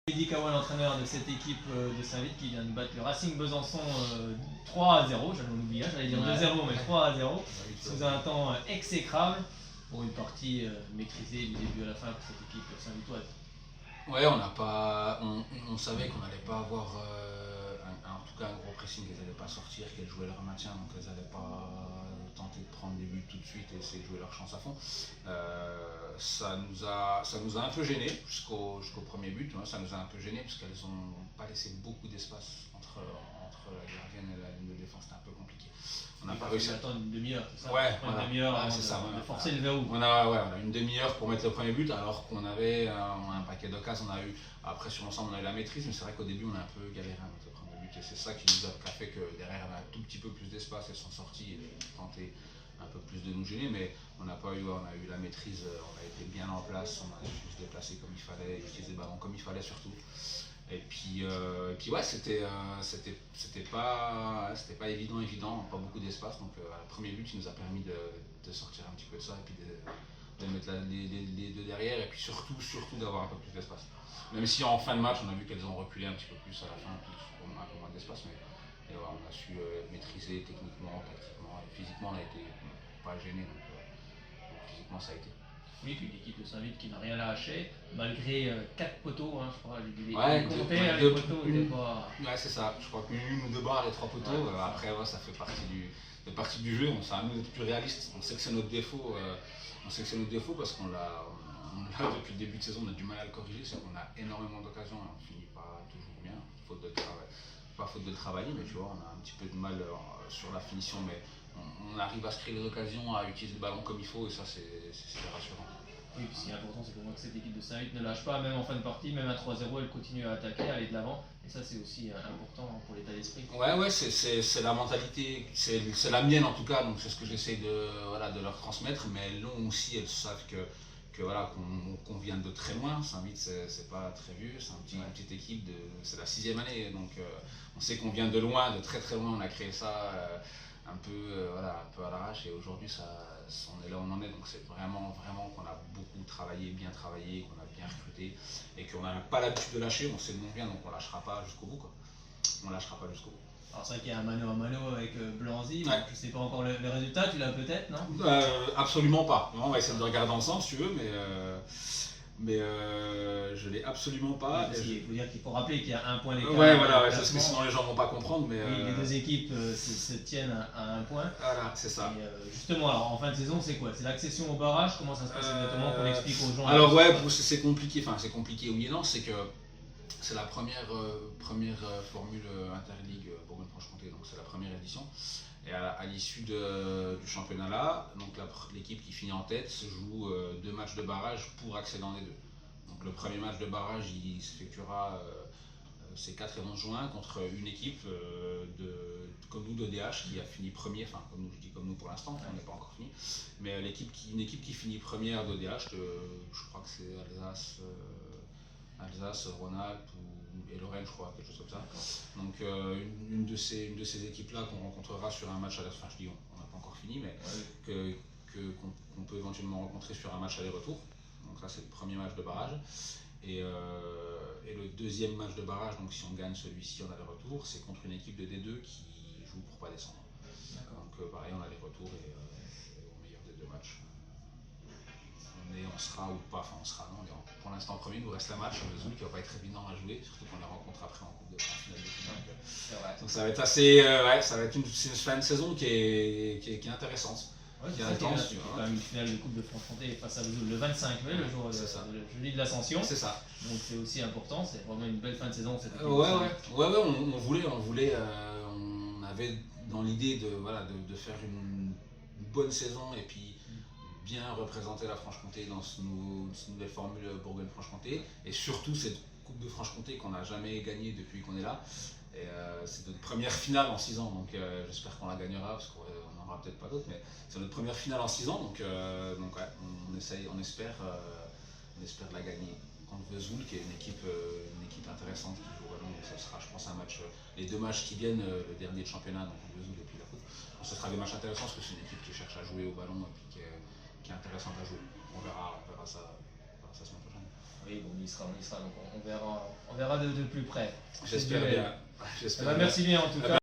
Mehdi Kawa, l'entraîneur de cette équipe de Saint-Vite qui vient de battre le Racing Besançon 3-0, j'allais en oublier, j'allais dire 2-0 mais 3-0, sous un temps exécrable pour une partie maîtrisée du début à la fin pour cette équipe saint-vitoise. Ouais, on savait qu'on n'allait pas avoir en tout cas un gros pressing, qu'elles n'allaient pas sortir, qu'elles jouaient leur maintien, donc elles n'allaient pas tenter de prendre des buts tout de suite et essayer de jouer leur chance à fond. Ça nous a un peu gêné jusqu'au premier but, hein, ça nous a un peu gêné parce qu'elles n'ont pas laissé beaucoup d'espace entre la gardienne et la ligne de défense, c'était un peu compliqué. On n'a pas réussi à attendre une demi-heure, c'est ça? Ouais, voilà. Une demi-heure avant de forcer le verrou. On a une demi-heure pour mettre le premier but, alors qu'on avait un paquet d'occasions. Après sur l'ensemble on a eu la maîtrise, mais c'est vrai qu'au début on a un peu galéré à mettre le premier but. Et c'est ça qui nous a fait que derrière on a un tout petit peu plus d'espace, elles sont sorties et tentaient un peu plus de nous gêner, mais on n'a pas eu, on a eu la maîtrise, on a été bien en place, on a su se déplacer comme il fallait, utiliser le ballon comme il fallait surtout. Et puis ouais, c'était pas évident, pas beaucoup d'espace. Donc le premier but, il nous a permis de sortir un petit peu de ça et puis de mettre les deux derrière et puis surtout d'avoir un peu plus d'espace. Même si en fin de match, on a vu qu'elles ont reculé un petit peu plus à la fin, un peu moins d'espace, mais ouais, on a su maîtriser techniquement, tactiquement, et physiquement, on a été pas gêné. Donc physiquement, ça a été. Oui, puis l'équipe de Saint-Vite qui n'a rien lâché, malgré 4 poteaux, hein, je crois, j'ai dû les compter, les poteaux n'étaient pas... Ouais, c'est ça, je crois qu'une ou deux barres, les 3 poteaux, après ouais, ça fait partie du jeu, c'est à nous d'être plus réalistes, on sait que c'est notre défaut, parce qu'on l'a depuis le début de saison, on a du mal à le corriger, c'est qu'on a énormément d'occasions et on finit pas toujours bien, faute de travail. Pas faute de travailler, mais tu vois, on a un petit peu de mal sur la finition, mais on arrive à se créer des occasions, à utiliser le ballon comme il faut, et ça c'est rassurant. Oui, puis ce qui est important, c'est pour moi que cette équipe de Saint-Vite ne lâche pas, même en fin de partie, même à 3-0, elle continue à attaquer, à aller de l'avant, et ça c'est aussi important pour l'état d'esprit. Ouais, c'est la mentalité, c'est la mienne en tout cas, donc c'est ce que j'essaie de leur transmettre, mais elles l'ont aussi, elles savent que voilà, qu'on vient de très loin. Saint-Vite, c'est pas très vieux, c'est une petite équipe, c'est la 6e année, donc on sait qu'on vient de loin, de très très loin, on a créé ça un peu à l'arrache, et aujourd'hui on est là où on en est, donc c'est vraiment qu'on a beaucoup travaillé, qu'on a bien recruté, et qu'on n'a pas l'habitude de lâcher, on sait d'où on vient, donc on lâchera pas jusqu'au bout, quoi. On lâchera pas jusqu'au bout. Alors c'est vrai qu'il y a un mano à mano avec Blanzy, ouais. Je sais pas encore le résultat, tu l'as peut-être, non? Absolument pas. Non, on va essayer de regarder ensemble si tu veux, mais je l'ai absolument pas. Il faut dire qu'il faut rappeler qu'il y a un point d'écart. Ouais, voilà, parce que sinon les gens vont pas comprendre. Mais oui, les deux équipes se tiennent à un point. Voilà, c'est ça. Et justement, alors en fin de saison, c'est quoi? C'est l'accession au barrage? Comment ça se passe exactement? Qu'on explique aux gens. Alors ouais, c'est compliqué. Enfin, c'est compliqué oui et non. C'est que c'est la première formule Interligue Bourgogne-Franche-Comté, donc c'est la première édition. Et à l'issue du championnat là, donc l'équipe qui finit en tête se joue 2 matchs de barrage pour accéder en D2. Donc le premier match de barrage il s'effectuera c'est 4 et 11 juin contre une équipe comme nous d'ODH qui a fini premier, enfin comme nous, je dis comme nous pour l'instant, on n'est pas encore fini, mais une équipe qui finit première d'ODH, je crois que c'est Alsace, Rhône-Alpes et Lorraine, je crois, quelque chose comme ça. Donc une de ces équipes-là qu'on rencontrera sur un match enfin je dis on n'a pas encore fini, mais qu'on peut éventuellement rencontrer sur un match aller-retour. Donc ça c'est le premier match de barrage. Et le deuxième match de barrage, donc si on gagne celui-ci en aller-retour, c'est contre une équipe de D2 qui joue pour pas descendre. Donc pareil, on a les retours et au meilleur des 2 matchs. On sera ou pas, enfin on sera, non, on est pour l'instant premier, il nous reste un match à Vesoul qui va pas être évident à jouer, surtout qu'on les rencontre après en finale de finale. Donc ça va être assez, ça va être une fin de saison qui est intéressante. Ouais, qui est intense. Il y a quand même une finale de Coupe de Franche-Comté face à Vesoul le 25 mai, le jour jeudi de l'Ascension. C'est ça. Donc c'est aussi important, c'est vraiment une belle fin de saison cette équipe. On avait dans l'idée de faire une bonne saison et puis bien représenter la Franche-Comté dans cette nouvelle formule Bourgogne-Franche-Comté, et surtout cette Coupe de Franche-Comté qu'on n'a jamais gagnée depuis qu'on est là. Et c'est notre première finale en 6 ans, donc j'espère qu'on la gagnera parce qu'on n'en aura peut-être pas d'autres, mais c'est notre première finale en 6 ans, donc ouais, on espère la gagner contre Vesoul, qui est une équipe intéressante qui joue vraiment. Ça sera, je pense, un match, les 2 matchs qui viennent, le dernier de championnat, donc Vesoul et puis la Coupe. Donc, ce sera des matchs intéressants parce que c'est une équipe qui cherche à jouer au ballon et puis qui est intéressante à jouer. On verra ça la semaine prochaine. Oui, bon, on y sera, donc on verra de plus près. J'espère bien. Merci bien en tout cas.